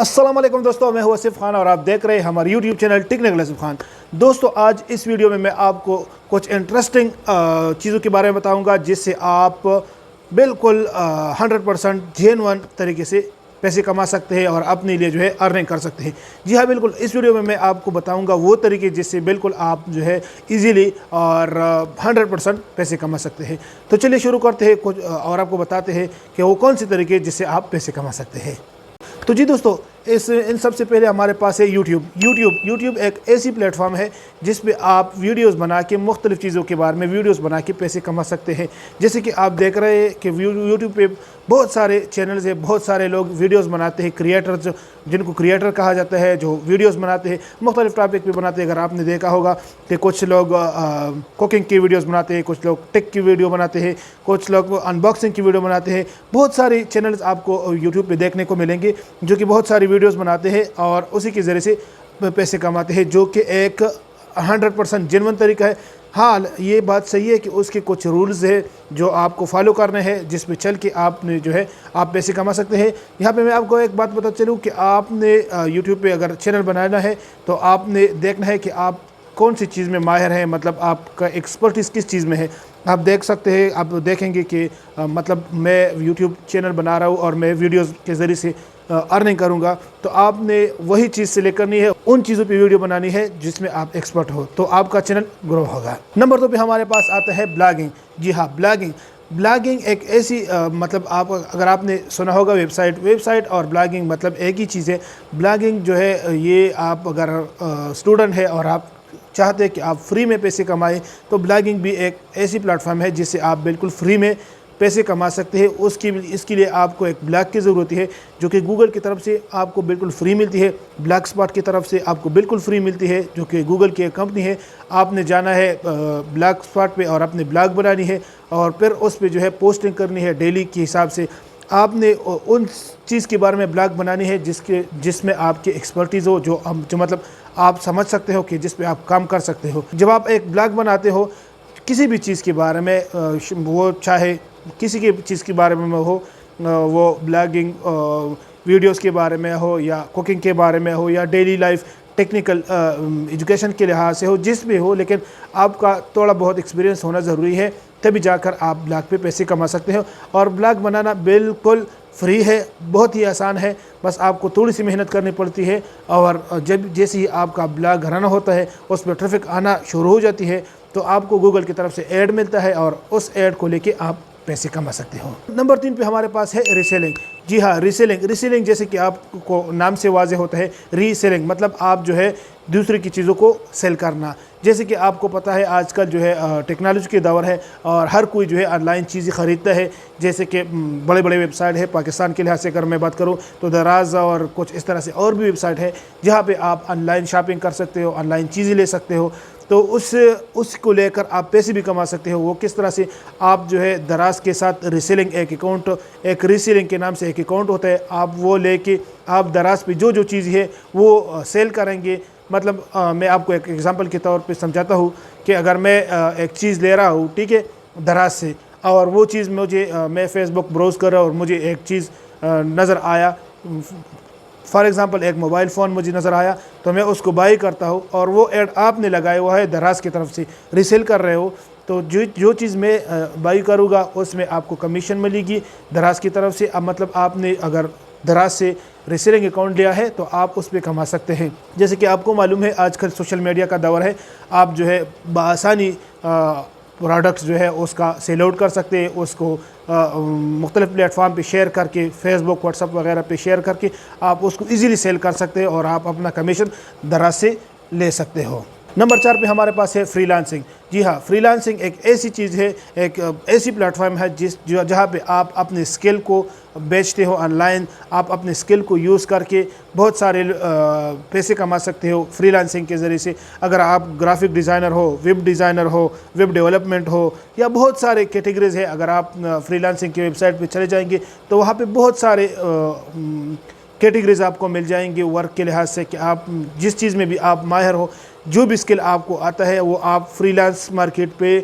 अस्सलाम वालेकुम दोस्तों, मैं हूं आसिफ खान और आप देख रहे हैं हमारे YouTube channel technical Asif Khan. दोस्तों, आज इस वीडियो में मैं आपको कुछ इंटरेस्टिंग चीज़ों के बारे में बताऊंगा जिससे आप बिल्कुल 100% जेन्युइन तरीके से पैसे कमा सकते हैं और अपने लिए जो है अर्निंग कर सकते हैं। जी हाँ, बिल्कुल इस वीडियो में मैं आपको बताऊंगा वो तरीके जिससे बिल्कुल आप जो है इजीली और 100% पैसे कमा सकते हैं। तो चलिए शुरू करते हैं कुछ और आपको बताते हैं कि वो कौन से तरीके जिससे आप पैसे कमा सकते हैं। तो जी दोस्तों, इन सबसे पहले हमारे पास है यूट्यूब एक ऐसी प्लेटफॉर्म है जिस पे आप वीडियोस बना के मुख्तलिफ़ चीज़ों के बारे में वीडियोस बना के पैसे कमा सकते हैं। जैसे कि आप देख रहे हैं कि यूट्यूब पे बहुत सारे चैनल्स हैं, बहुत सारे लोग वीडियोस बनाते हैं, क्रिएटर्स जिनको क्रिएटर कहा जाता है, जो वीडियोस बनाते हैं मुख्तलिफ़ टॉपिक पे बनाते हैं। अगर आपने देखा होगा कि कुछ लोग कुकिंग की वीडियोस बनाते हैं, कुछ लोग टेक की वीडियो बनाते हैं, कुछ लोग अनबॉक्सिंग की वीडियो बनाते हैं। बहुत सारे चैनल्स आपको यूट्यूब पे देखने को मिलेंगे जो कि बहुत सारी वीडियोस बनाते हैं और उसी के ज़रिए से पैसे कमाते हैं, जो कि एक 100% जेन्युइन तरीका है। हाँ, ये बात सही है कि उसके कुछ रूल्स है जो आपको फॉलो करने हैं, जिस पे चल के आपने जो है आप पैसे कमा सकते हैं। यहाँ पे मैं आपको एक बात बता चलूँ कि आपने यूट्यूब पे अगर चैनल बनाना है तो आपने देखना है कि आप कौन सी चीज़ में माहिर हैं, मतलब आपका एक्सपर्टीज़ किस चीज़ में है। आप देख सकते हैं, आप देखेंगे कि मतलब मैं यूट्यूब चैनल बना रहा हूँ और मैं वीडियोस के ज़रिए से अर्निंग करूँगा, तो आपने वही चीज़ सिलेक्ट करनी है, उन चीज़ों पे वीडियो बनानी है जिसमें आप एक्सपर्ट हो, तो आपका चैनल ग्रो होगा। नंबर 2 पे हमारे पास आता है ब्लॉगिंग। जी हाँ, ब्लॉगिंग एक ऐसी मतलब आप अगर आपने सुना होगा वेबसाइट और ब्लॉगिंग मतलब एक ही चीज़ है। ब्लॉगिंग जो है ये आप अगर स्टूडेंट है और आप चाहते हैं कि आप फ्री में पैसे कमाएं, तो ब्लॉगिंग भी एक ऐसी प्लेटफॉर्म है जिससे आप बिल्कुल फ्री में पैसे कमा सकते हैं। इसके लिए आपको एक ब्लॉग की ज़रूरत है जो कि गूगल की तरफ से आपको बिल्कुल फ्री मिलती है। ब्लॉग स्पॉट की तरफ से आपको बिल्कुल फ्री मिलती है, जो कि गूगल की एक कंपनी है। आपने जाना है ब्लॉग स्पॉट पे और अपने ब्लॉग बनानी है और फिर उस पर जो है पोस्टिंग करनी है डेली के हिसाब से। आपने उन चीज़ के बारे में ब्लॉग बनानी है जिसमें आपकी एक्सपर्टीज़ हो, जो मतलब आप समझ सकते हो कि जिस पे आप काम कर सकते हो। जब आप एक ब्लॉग बनाते हो किसी भी चीज़ के बारे में, वो चाहे किसी की चीज़ के बारे में हो, वो ब्लॉगिंग वीडियोस के बारे में हो या कुकिंग के बारे में हो या डेली लाइफ टेक्निकल एजुकेशन के लिहाज से हो, जिस भी हो, लेकिन आपका थोड़ा बहुत एक्सपीरियंस होना ज़रूरी है, तभी जाकर आप ब्लॉग पे पैसे कमा सकते हो। और ब्लॉग बनाना बिल्कुल फ्री है, बहुत ही आसान है, बस आपको थोड़ी सी मेहनत करनी पड़ती है। और जैसे ही आपका ब्लॉग रन होता है, उस पर ट्रैफिक आना शुरू हो जाती है, तो आपको गूगल की तरफ से ऐड मिलता है और उस ऐड को लेके आप पैसे कमा सकते हो। नंबर 3 पे हमारे पास है रीसेलिंग। जी हाँ, रीसेलिंग जैसे कि आपको नाम से वाज़ेह होता है, रीसेलिंग मतलब आप जो है दूसरे की चीज़ों को सेल करना। जैसे कि आपको पता है आजकल जो है टेक्नोलॉजी के दौर है और हर कोई जो है ऑनलाइन चीज़ें ख़रीदता है। जैसे कि बड़े बड़े वेबसाइट है, पाकिस्तान के लिहाज से अगर मैं बात करूँ तो दराज और कुछ इस तरह से और भी वेबसाइट है जहाँ पे आप ऑनलाइन शॉपिंग कर सकते हो, ऑनलाइन चीज़ें ले सकते हो। तो उसको लेकर आप पैसे भी कमा सकते हो। वो किस तरह से, आप जो है दराज के साथ रीसेलिंग एक रीसेलिंग के नाम से एक अकाउंट होता है, आप वो लेके आप दराज पे जो चीज़ है वो सेल करेंगे। मतलब मैं आपको एक एग्जांपल के तौर पे समझाता हूँ कि अगर मैं एक चीज़ ले रहा हूँ, ठीक है, दराज से, और वो चीज़ मैं फेसबुक ब्राउज़ कर रहा हूँ और मुझे एक चीज़ नज़र आया, फॉर एग्ज़ाम्पल एक मोबाइल फ़ोन मुझे नज़र आया, तो मैं उसको बाई करता हूँ और वो ऐड आपने लगाया हुआ है दराज की तरफ से, रीसेल कर रहे हो, तो जो चीज़ मैं बाई करूँगा उसमें आपको कमीशन मिलेगी दराज की तरफ से। अब मतलब आपने अगर दराज से रीसेलिंग अकाउंट लिया है तो आप उस पर कमा सकते हैं। जैसे कि आपको मालूम है आजकल सोशल मीडिया का दौर है, आप जो है बआसानी प्रोडक्ट्स जो है उसका सेल आउट कर सकते हैं, उसको मुख्तलिफ़ प्लेटफॉर्म पे शेयर करके, फेसबुक व्हाट्सअप वगैरह पे शेयर करके आप उसको इजीली सेल कर सकते हैं और आप अपना कमीशन दराज से ले सकते हो। नंबर 4 पे हमारे पास है फ्रीलांसिंग। जी हाँ, फ्रीलांसिंग एक ऐसी चीज़ है, एक ऐसी प्लेटफॉर्म है जहाँ पे आप अपने स्किल को बेचते हो ऑनलाइन। आप अपने स्किल को यूज़ करके बहुत सारे पैसे कमा सकते हो फ्रीलांसिंग के ज़रिए से। अगर आप ग्राफिक डिज़ाइनर हो, वेब डिज़ाइनर हो, वेब डेवलपमेंट हो, या बहुत सारे कैटेगरीज़ है। अगर आप फ्रीलांसिंग की वेबसाइट पर चले जाएंगे तो वहाँ पर बहुत सारे कैटेगरीज़ आपको मिल जाएंगे वर्क के लिहाज से, कि आप जिस चीज़ में भी आप माहिर हो, जो भी स्किल आपको आता है वो आप फ्रीलांस मार्केट पे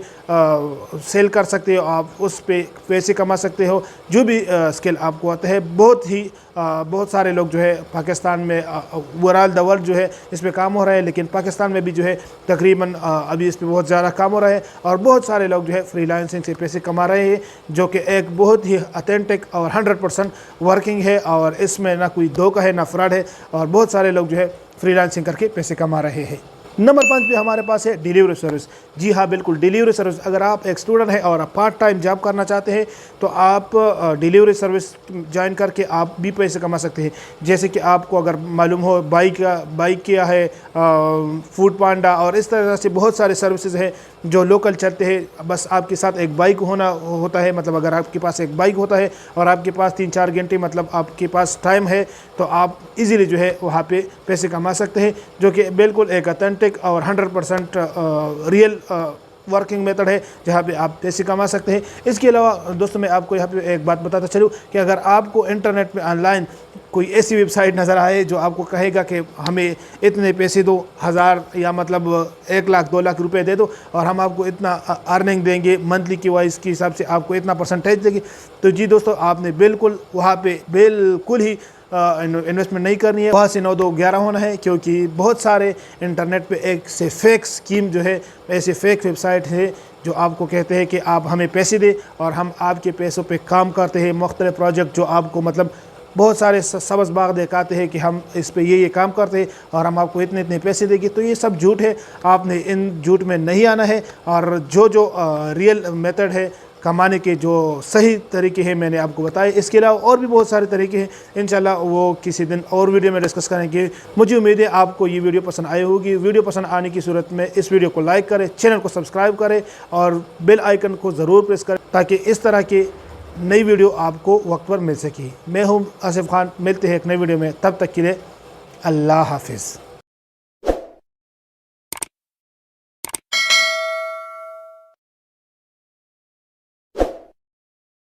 सेल कर सकते हो, आप उस पे पैसे कमा सकते हो। जो भी स्किल आपको आता है, बहुत सारे लोग जो है पाकिस्तान में ओवरऑल द वर्ल्ड जो है इस पे काम हो रहा है, लेकिन पाकिस्तान में भी जो है तकरीबन अभी इस पे बहुत ज़्यादा काम हो रहा है और बहुत सारे लोग जो है फ्रीलांसिंग से पैसे कमा रहे हैं, जो कि एक बहुत ही ऑथेंटिक और 100% वर्किंग है और इसमें ना कोई धोखा है ना फ्रॉड है, और बहुत सारे लोग जो है फ्रीलांसिंग करके पैसे कमा रहे हैं। नंबर 5 पे हमारे पास है डिलीवरी सर्विस। जी हाँ, बिल्कुल डिलीवरी सर्विस। अगर आप एक स्टूडेंट हैं और आप पार्ट टाइम जॉब करना चाहते हैं तो आप डिलीवरी सर्विस ज्वाइन करके आप भी पैसे कमा सकते हैं। जैसे कि आपको अगर मालूम हो, बाइक किया है, फूड पांडा और इस तरह से बहुत सारे सर्विसेज हैं जो लोकल चलते हैं। बस आपके साथ एक बाइक होता है, मतलब अगर आपके पास एक बाइक होता है और आपके पास 3-4 घंटे मतलब आपके पास टाइम है तो आप इजीली जो है वहाँ पे पैसे कमा सकते हैं, जो कि बिल्कुल एक ऑथेंटिक और 100% रियल वर्किंग मेथड है जहाँ पे आप पैसे कमा सकते हैं। इसके अलावा दोस्तों मैं आपको यहाँ पे एक बात बताता चलूँ कि अगर आपको इंटरनेट पे ऑनलाइन कोई ऐसी वेबसाइट नज़र आए जो आपको कहेगा कि हमें इतने पैसे दो, 1000 या मतलब 1 लाख 2 लाख रुपए दे दो और हम आपको इतना अर्निंग देंगे, मंथली की वाइज के हिसाब से आपको इतना परसेंटेज देंगे, तो जी दोस्तों आपने बिल्कुल वहाँ पे बिल्कुल ही इन्वेस्टमेंट नहीं करनी है। वहाँ से 9-2-11 होना है, क्योंकि बहुत सारे इंटरनेट पे एक से फेक स्कीम जो है, ऐसे फेक वेबसाइट है जो आपको कहते हैं कि आप हमें पैसे दें और हम आपके पैसों पे काम करते हैं। मुख्तलिफ प्रोजेक्ट जो आपको मतलब बहुत सारे सब्ज़ बाग दिखाते हैं कि हम इस पे ये काम करते हैं और हम आपको इतने इतने पैसे देंगे, तो ये सब झूठ है। आपने इन झूठ में नहीं आना है और जो रियल मेथड है कमाने के, जो सही तरीके हैं मैंने आपको बताए। इसके अलावा और भी बहुत सारे तरीके हैं, इंशाल्लाह वो किसी दिन और वीडियो में डिस्कस करेंगे। मुझे उम्मीद है आपको ये वीडियो पसंद आई होगी। वीडियो पसंद आने की सूरत में इस वीडियो को लाइक करें, चैनल को सब्सक्राइब करें और बेल आइकन को ज़रूर प्रेस करें ताकि इस तरह की नई वीडियो आपको वक्त पर मिल सके। मैं हूँ आसिफ खान, मिलते हैं एक नई वीडियो में, तब तक के लिए अल्लाह हाफिज़।